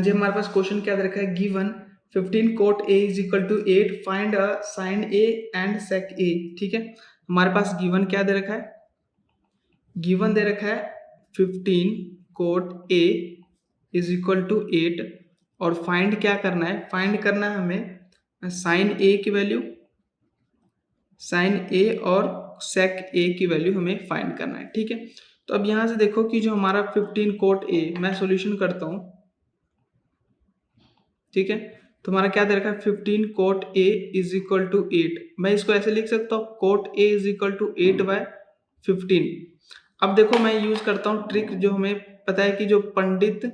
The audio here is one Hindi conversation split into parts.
हाँ जी, हमारे पास क्वेश्चन क्या दे रखा है, given 15 cot a is equal to 8, find sine a and sec a। ठीक है, हमारे पास गिवन क्या दे रखा है, गिवन दे रखा है 15 cot a is equal to 8 और फाइंड क्या करना है, फाइंड करना है हमें साइन a की वैल्यू, साइन a और सेक a की वैल्यू हमें फाइंड करना है। ठीक है, तो अब यहाँ से देखो कि जो हमारा 15 cot a, मैं सॉल्यूशन करता हूँ। ठीक है, तो हमारा क्या दे रखा है, 15 cot a is equal to 8। मैं इसको ऐसे लिख सकता हूँ, cot a is equal to 8/15। अब देखो मैं यूज करता हूँ ट्रिक, जो हमें पता है कि जो पंडित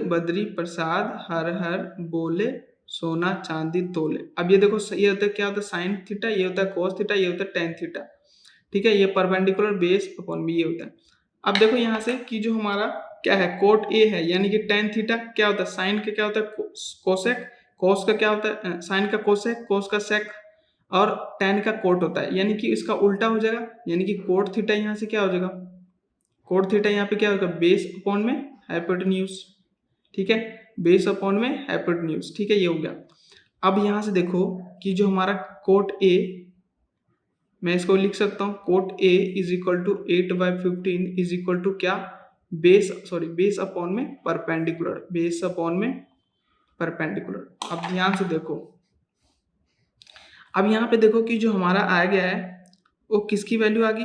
बद्री प्रसाद हर हर बोले सोना चांदी तोले। अब ये देखो, ये होता है क्या होता है, साइन थीटा, ये होता है कोस थीटा, ये होता है टेन थीटा। ठीक है, ये परपेंडिकुलर बेस अपॉन बी ये होता है। अब देखो यहाँ से कि जो हमारा क्या है, कोट ए है, यानी कि टेन थीटा क्या होता है, साइन का क्या होता है कोसेक, कोस का क्या होता है साइन का कोसेक, कोस का सेक, और टेन का कोट होता है, यानी कि इसका उल्टा हो जाएगा, यानी कि कोट थीटा यहाँ से क्या हो जाएगा, कोट थीटा यहाँ पे क्या होगा, बेस अपॉन में हाइपोटेन्यूज। ठीक है, बेस अपॉन में हाइपोटेन्यूज। ठीक है, ये हो गया। अब यहाँ से देखो कि जो हमारा कोट ए, मैं इसको लिख सकता हूँ, cot a is equal to 8/15 is equal to क्या, बेस अपॉन में परपेंडिकुलर, बेस अपॉन में परपेंडिकुलर। अब ध्यान से देखो, अब यहाँ पे देखो कि जो हमारा आ गया है वो किसकी वैल्यू आ गई,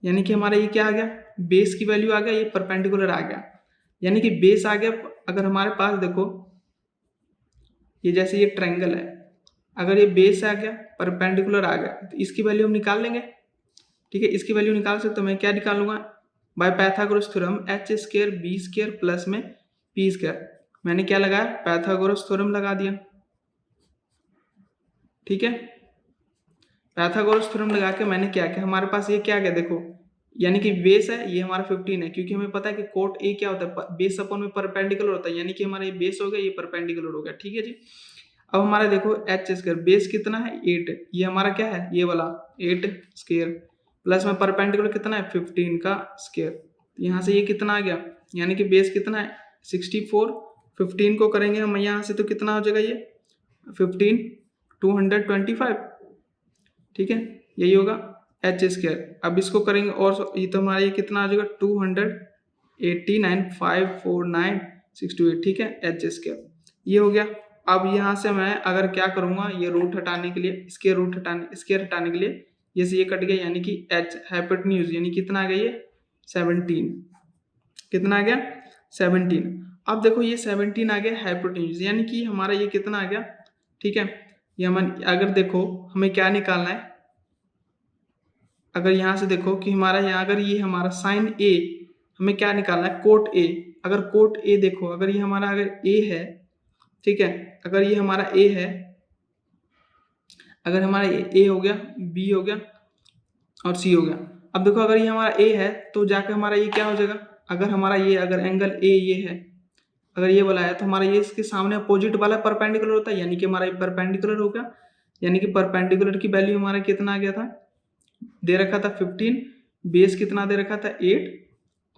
यानी कि हमारा ये क्या आ गया, बेस की वैल्यू आ गया, ये परपेंडिकुलर आ गया, यानी कि बेस आ गया। अगर हमारे पास देखो ये जैसे ये ट्रायंगल है, अगर ये बेस आ गया, परपेंडिकुलर आ गया, तो इसकी वैल्यू हम निकाल लेंगे। ठीक है, इसकी वैल्यू निकाल सकते हो, मैं क्या निकालूंगा, by Pythagoras theorem h² b² plus में p²। मैंने क्या लगाया, पाइथागोरस थ्योरम लगा दिया। ठीक है, पाइथागोरस थ्योरम लगा के मैंने क्या किया, हमारे पास ये क्या गया देखो, यानी कि बेस है, ये हमारा 15 है, क्योंकि हमें पता है कि कोट ए क्या होता है, बेस अपॉन में परपेंडिकुलर होता है, यानी कि हमारा ये बेस हो गया, ये परपेंडिकुलर हो गया। ठीक है जी, अब हमारा देखो h², बेस कितना है 8, ये हमारा क्या है, ये वाला 8² प्लस में परपेंडिकुलर कितना है 15 का स्क्वायर, यहाँ से ये कितना आ गया, यानी कि बेस कितना है 64, 15 को करेंगे हम यहाँ से तो कितना हो जाएगा, ये 15 225। ठीक है, यही होगा h²। अब इसको करेंगे और ये तो हमारा ये कितना आ जाएगा 289,549,628। ठीक है, h², ये हो गया। अब यहाँ से मैं अगर क्या करूँगा, ये रूट हटाने के लिए, स्क्वायर रूट हटाने, स्क्वायर हटाने के लिए ये से ये कट गया, यानी कि h हाइपोटेन्यूज, यानी कितना आ गया ये 17, कितना आ गया 17। अब देखो ये 17 आ गया हाइपोटेन्यूज, यानी कि हमारा ये कितना आ गया। ठीक है, ये हम अगर देखो हमें क्या निकालना है, अगर यहाँ से देखो कि हमारा यहाँ अगर ये हमारा साइन ए, हमें क्या निकालना है, कोट ए। अगर कोट ए देखो, अगर ये हमारा अगर ए है, ठीक है, अगर ये हमारा ए है, अगर हमारा ए हो गया, बी हो गया और सी हो गया। अब देखो अगर ये हमारा ए है तो जाकर हमारा ये क्या हो जाएगा, अगर हमारा ये अगर एंगल ए ये है, अगर ये वाला है तो हमारा ये इसके सामने अपोजिट वाला परपेंडिकुलर होता है, यानी कि हमारा ये परपेंडिकुलर हो गया, यानी कि परपेंडिकुलर की वैल्यू हमारा कितना आ गया था, दे रखा था 15, बेस कितना दे रखा था 8,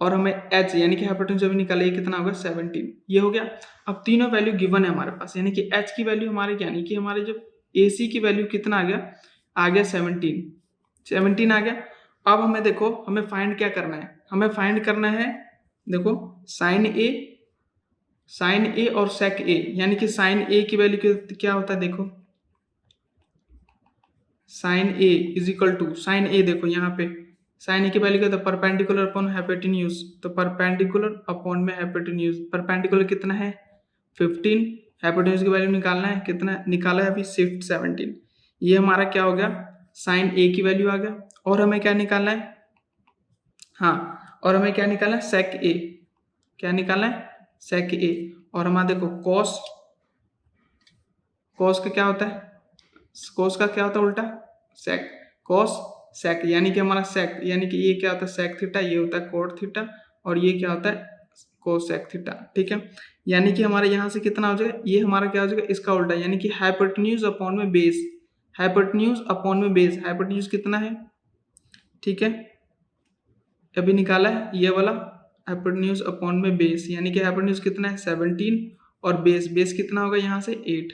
और हमें h यानी कि हाइपोटेन्यूज जब निकाले कितना होगा 17, ये हो गया। अब तीनों वैल्यू गिवन है हमारे पास, यानी कि h की वैल्यू हमारे, यानी कि हमारे जो AC की वैल्यू कितना आ गया 17 आ गया। अब हमें देखो हमें फाइंड क्या करना है, हमें फाइंड करना है देखो साइन ए और सेक ए, यानी कि साइन ए की वैल्यू क्या होता है, देखो sine A is equal to, sine A देखो यहाँ पे साइन ए की वैल्यू क्या होता है, परपेंडिकुलर अपॉन हाइपोटेन्यूज, तो परपेंडिकुलर अपॉन में हाइपोटेन्यूज, परपेंडिकुलर कितना है 15, हाइपोटेन्यूज की वैल्यू निकालना है, कितना निकाला है अभी शिफ्ट 17, ये हमारा क्या हो गया, साइन ए की वैल्यू आ गया। और हमें क्या निकालना है, हाँ, और हमें क्या निकालना है सेक ए, क्या निकालना है सेक ए। और हमारा देखो कॉस का क्या होता है, कोस का क्या होता है उल्टा सेक, कोस सेक, यानी कि हमारा सेक, यानी कि ये क्या होता है सेक थीटा, ये होता है कोट थीटा, और ये क्या होता है कोस सेक थीटा। ठीक है, यानी कि हमारे यहाँ से कितना हो जाएगा, ये हमारा क्या हो जाएगा इसका उल्टा, यानी कि हाइपोटेन्यूज अपॉन में बेस, हाइपोटेन्यूज अपॉन में बेस, हाइपोटेन्यूज कितना है, ठीक है अभी निकाला है ये वाला हाइपोटेन्यूज अपॉन में बेस, यानी कि हाइपोटेन्यूज कितना है 17 और बेस कितना होगा यहाँ से 8।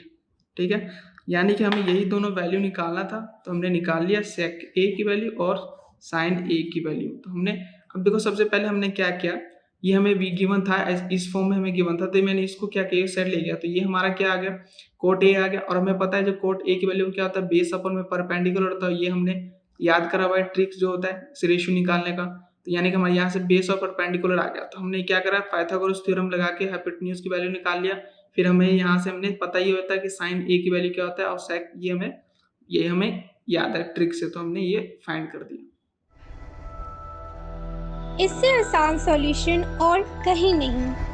ठीक है, यानी कि हमें यही दोनों वैल्यू निकालना था, तो हमने निकाल लिया सेक ए की वैल्यू और साइन ए की वैल्यू। तो हमने अब देखो सबसे पहले हमने क्या किया, ये हमें गिवन था, इस फॉर्म में हमें गिवन था, तो मैंने इसको क्या किया साइड ले गया, तो ये हमारा क्या आ गया कोट ए आ गया। और हमें पता है जो कोट ए की वैल्यू क्या होता है बेस अपॉन में परपेंडिकुलर होता है, ये हमने याद करा हुआ है ट्रिक्स जो होता है रेशियो निकालने का। तो यानी कि हमारे यहाँ से बेस और परपेंडिकुलर आ गया, तो हमने क्या करा पाइथागोरस थ्योरम लगा के हाइपोटेन्यूज की वैल्यू निकाल लिया। फिर हमें यहाँ से हमने पता ही होता है कि साइन ए की वैल्यू क्या होता है और सेक ये हमें याद है ट्रिक से, तो हमने ये फाइंड कर दिया। इससे आसान सॉल्यूशन और कहीं नहीं।